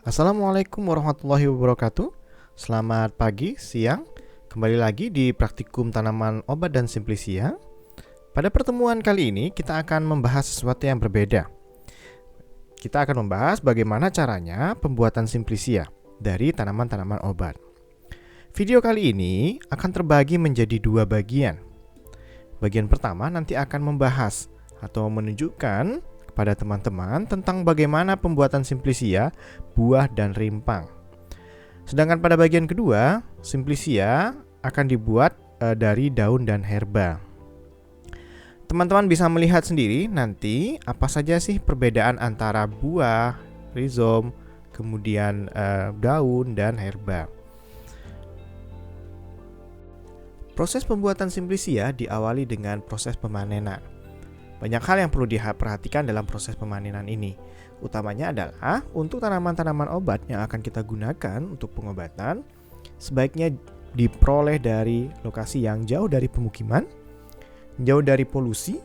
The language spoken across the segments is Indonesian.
Assalamualaikum warahmatullahi wabarakatuh. Selamat pagi, siang. Kembali lagi di Praktikum Tanaman Obat dan Simplisia. Pada pertemuan kali ini kita akan membahas sesuatu yang berbeda. Kita akan membahas bagaimana caranya pembuatan Simplisia dari tanaman-tanaman obat. Video kali ini akan terbagi menjadi dua bagian. Bagian pertama nanti akan membahas atau menunjukkan kepada teman-teman tentang bagaimana pembuatan Simplisia, buah dan rimpang. Sedangkan pada bagian kedua, Simplisia akan dibuat dari daun dan herba. Teman-teman bisa melihat sendiri nanti apa saja sih perbedaan antara buah, rizom, kemudian daun dan herba. Proses pembuatan Simplisia diawali dengan proses pemanenan. Banyak hal yang perlu diperhatikan dalam proses pemanenan ini. Utamanya adalah untuk tanaman-tanaman obat yang akan kita gunakan untuk pengobatan, sebaiknya diperoleh dari lokasi yang jauh dari pemukiman, jauh dari polusi,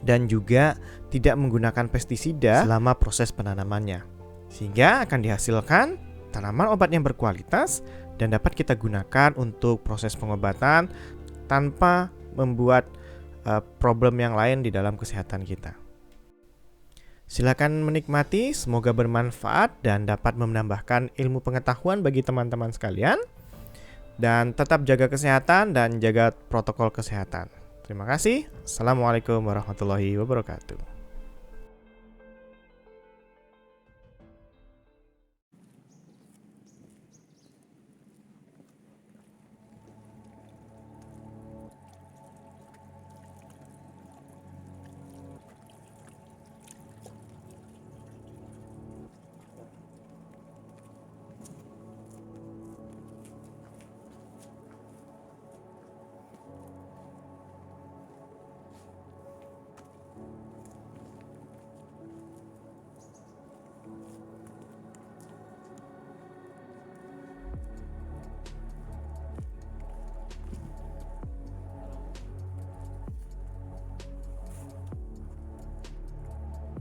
dan juga tidak menggunakan pestisida selama proses penanamannya. Sehingga akan dihasilkan tanaman obat yang berkualitas dan dapat kita gunakan untuk proses pengobatan tanpa membuat problem yang lain di dalam kesehatan kita. Silakan menikmati, semoga bermanfaat dan dapat menambahkan ilmu pengetahuan bagi teman-teman sekalian. Dan tetap jaga kesehatan dan jaga protokol kesehatan. Terima kasih. Assalamualaikum warahmatullahi wabarakatuh.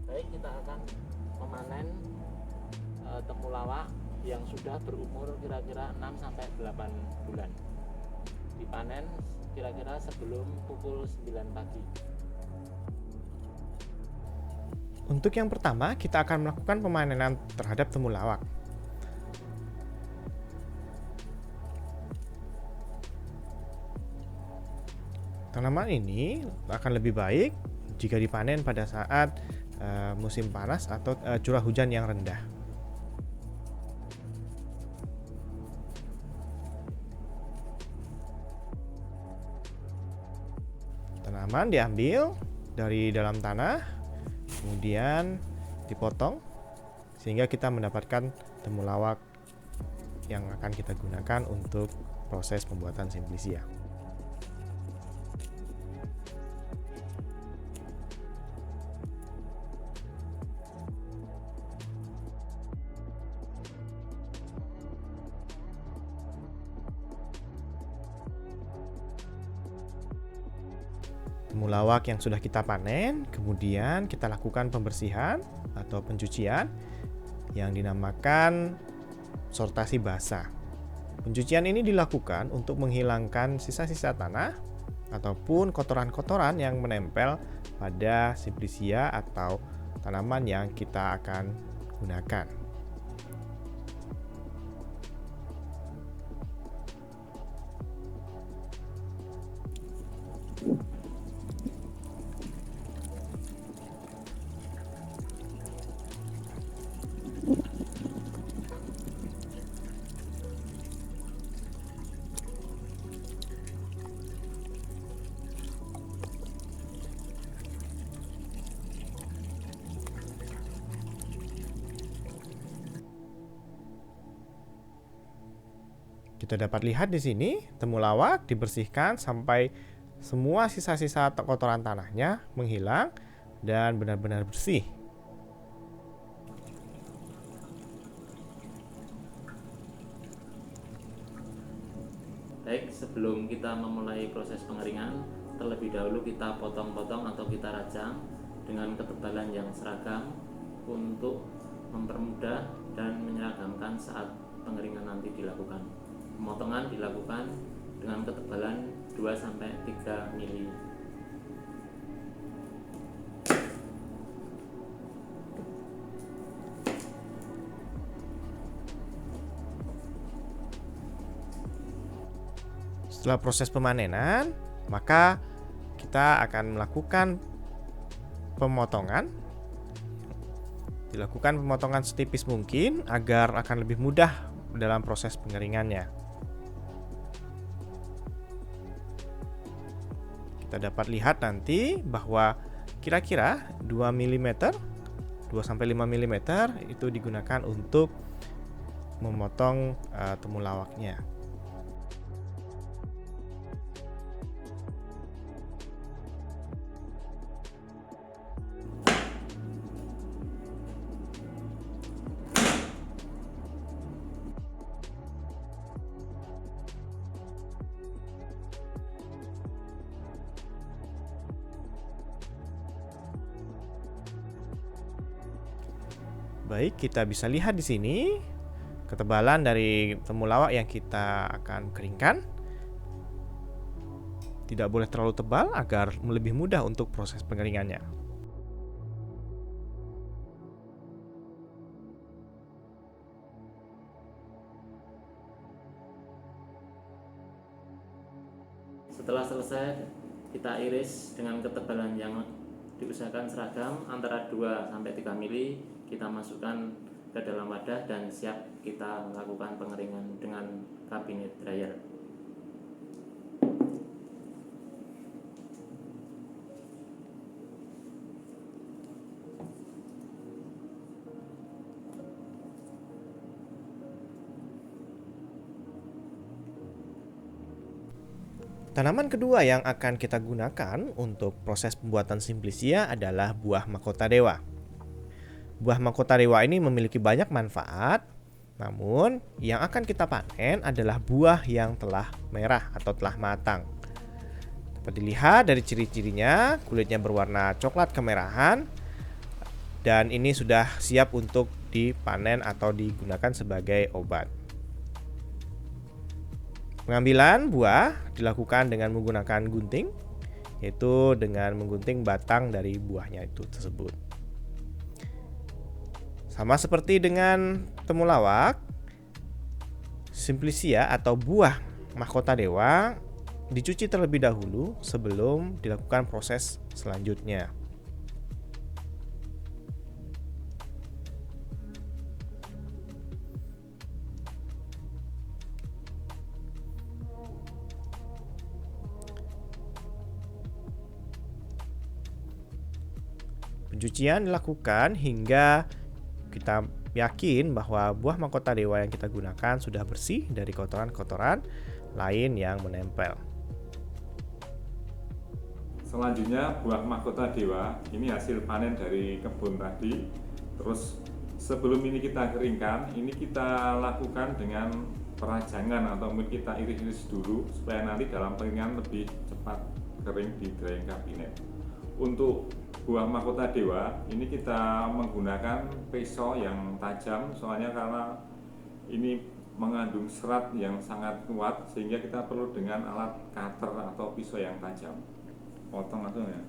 Baik, kita akan memanen temulawak yang sudah berumur kira-kira 6-8 bulan. Dipanen kira-kira sebelum pukul 9 pagi. Untuk yang pertama, kita akan melakukan pemanenan terhadap temulawak. Tanaman ini akan lebih baik jika dipanen pada saat musim panas atau curah hujan yang rendah. Tanaman diambil dari dalam tanah, kemudian dipotong sehingga kita mendapatkan temulawak yang akan kita gunakan untuk proses pembuatan Simplisia. Temulawak yang sudah kita panen, kemudian kita lakukan pembersihan atau pencucian yang dinamakan sortasi basah. Pencucian ini dilakukan untuk menghilangkan sisa-sisa tanah ataupun kotoran-kotoran yang menempel pada Simplisia atau tanaman yang kita akan gunakan. Kita dapat lihat di sini, temulawak dibersihkan sampai semua sisa-sisa kotoran tanahnya menghilang dan benar-benar bersih. Baik, sebelum kita memulai proses pengeringan, terlebih dahulu kita potong-potong atau kita rajang dengan ketebalan yang seragam untuk mempermudah dan menyeragamkan saat pengeringan nanti dilakukan. Pemotongan dilakukan dengan ketebalan 2-3 mili. Setelah proses pemanenan, maka kita akan melakukan pemotongan. Dilakukan pemotongan setipis mungkin agar akan lebih mudah dalam proses pengeringannya. Kita dapat lihat nanti bahwa kira-kira 2 mm, 2-5 mm itu digunakan untuk memotong temulawaknya. Baik, kita bisa lihat di sini ketebalan dari temulawak yang kita akan keringkan. Tidak boleh terlalu tebal agar lebih mudah untuk proses pengeringannya. Setelah selesai, kita iris dengan ketebalan yang diusahakan seragam antara 2-3 mili. Kita masukkan ke dalam wadah dan siap kita melakukan pengeringan dengan kabinet dryer. Tanaman kedua yang akan kita gunakan untuk proses pembuatan Simplicia adalah buah mahkota dewa. Buah mahkota dewa ini memiliki banyak manfaat, namun yang akan kita panen adalah buah yang telah merah atau telah matang. Dapat dilihat dari ciri-cirinya, kulitnya berwarna coklat kemerahan, dan ini sudah siap untuk dipanen atau digunakan sebagai obat. Pengambilan buah dilakukan dengan menggunakan gunting, yaitu dengan menggunting batang dari buahnya itu tersebut. Sama seperti dengan temulawak, Simplicia atau buah mahkota dewa dicuci terlebih dahulu sebelum dilakukan proses selanjutnya. Pencucian dilakukan hingga kita yakin bahwa buah mahkota dewa yang kita gunakan sudah bersih dari kotoran-kotoran lain yang menempel. Selanjutnya buah mahkota dewa ini hasil panen dari kebun tadi. Terus sebelum ini kita keringkan, ini kita lakukan dengan perajangan atau mungkin kita iris-iris dulu supaya nanti dalam pengeringan lebih cepat kering di drying cabinet. Untuk buah mahkota dewa ini kita menggunakan pisau yang tajam, soalnya karena ini mengandung serat yang sangat kuat sehingga kita perlu dengan alat cutter atau pisau yang tajam. Potong langsung ya.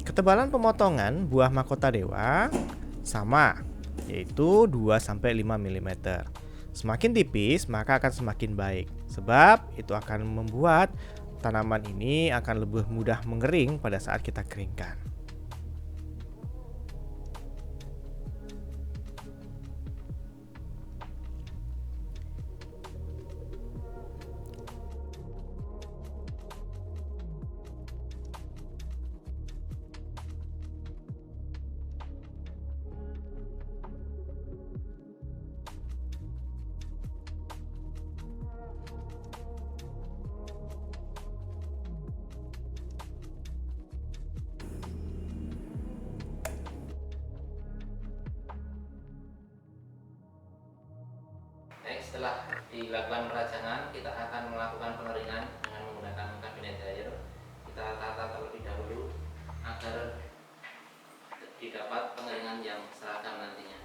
Ketebalan pemotongan buah mahkota dewa sama, yaitu 2-5 mm. Semakin tipis maka akan semakin baik, sebab itu akan membuat tanaman ini akan lebih mudah mengering pada saat kita keringkan. setelah dilakukan perajangan, kita akan melakukan pengeringan dengan menggunakan kabinet dryer. Kita tata terlebih dahulu agar didapat pengeringan yang seragam nantinya.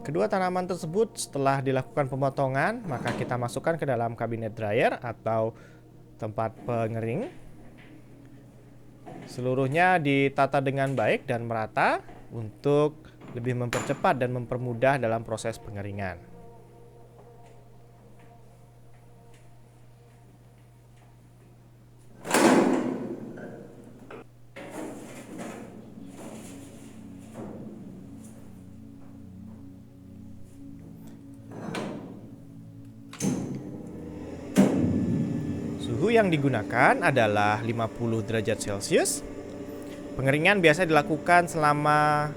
Kedua tanaman tersebut setelah dilakukan pemotongan, maka kita masukkan ke dalam kabinet dryer atau tempat pengering. Seluruhnya ditata dengan baik dan merata untuk lebih mempercepat dan mempermudah dalam proses pengeringan. Suhu yang digunakan adalah 50 derajat Celcius. Pengeringan biasa dilakukan selama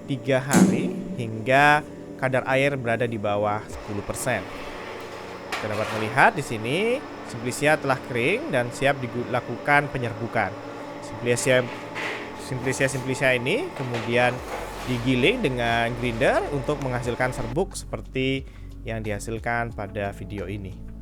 3 hari hingga kadar air berada di bawah 10%. Kita dapat melihat di sini Simplicia telah kering dan siap dilakukan penyerbukan. Simplicia ini kemudian digiling dengan grinder untuk menghasilkan serbuk seperti yang dihasilkan pada video ini.